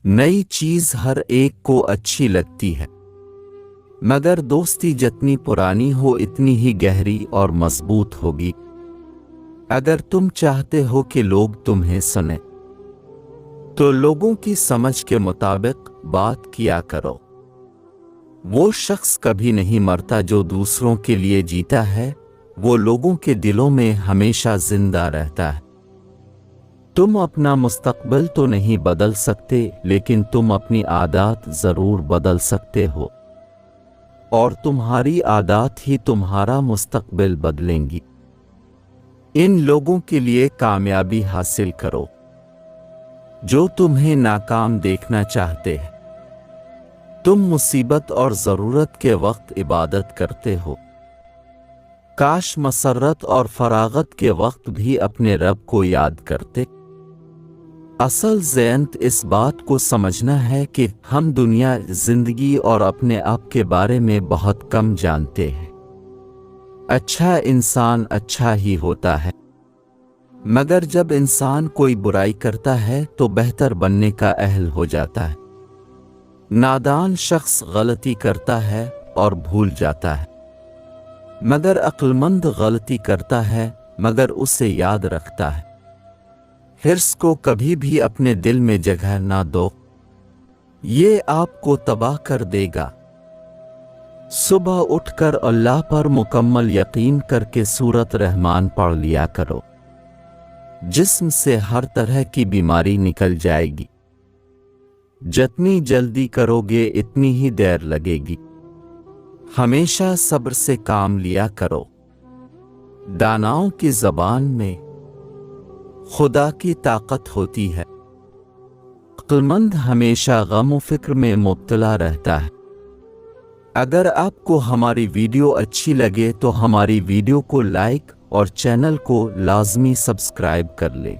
नई चीज हर एक को अच्छी लगती है, मगर दोस्ती जितनी पुरानी हो इतनी ही गहरी और मजबूत होगी। अगर तुम चाहते हो कि लोग तुम्हें सुने तो लोगों की समझ के मुताबिक बात किया करो। वो शख्स कभी नहीं मरता जो दूसरों के लिए जीता है, वो लोगों के दिलों में हमेशा जिंदा रहता है। तुम अपना मुस्तकबिल तो नहीं बदल सकते, लेकिन तुम अपनी आदत जरूर बदल सकते हो, और तुम्हारी आदत ही तुम्हारा मुस्तकबिल बदलेंगी। इन लोगों के लिए कामयाबी हासिल करो जो तुम्हें नाकाम देखना चाहते हैं। तुम मुसीबत और ज़रूरत के वक्त इबादत करते हो, काश मसरत और फरागत के वक्त भी अपने रब को याद करते। असल ज़ैनत इस बात को समझना है कि हम दुनिया, जिंदगी और अपने आप के बारे में बहुत कम जानते हैं। अच्छा इंसान अच्छा ही होता है, मगर जब इंसान कोई बुराई करता है तो बेहतर बनने का अहल हो जाता है। नादान शख्स गलती करता है और भूल जाता है, मगर अक्लमंद गलती करता है मगर उसे याद रखता है। हिर्स को कभी भी अपने दिल में जगह ना दो, ये आपको तबाह कर देगा। सुबह उठकर अल्लाह पर मुकम्मल यकीन करके सूरत रहमान पढ़ लिया करो, जिस्म से हर तरह की बीमारी निकल जाएगी। जितनी जल्दी करोगे इतनी ही देर लगेगी। हमेशा सब्र से काम लिया करो। दानाओं की ज़बान में खुदा की ताकत होती है। अक्लमंद हमेशा गम और फिक्र में मुब्तला रहता है। अगर आपको हमारी वीडियो अच्छी लगे तो हमारी वीडियो को लाइक और चैनल को लाजमी सब्सक्राइब कर लें।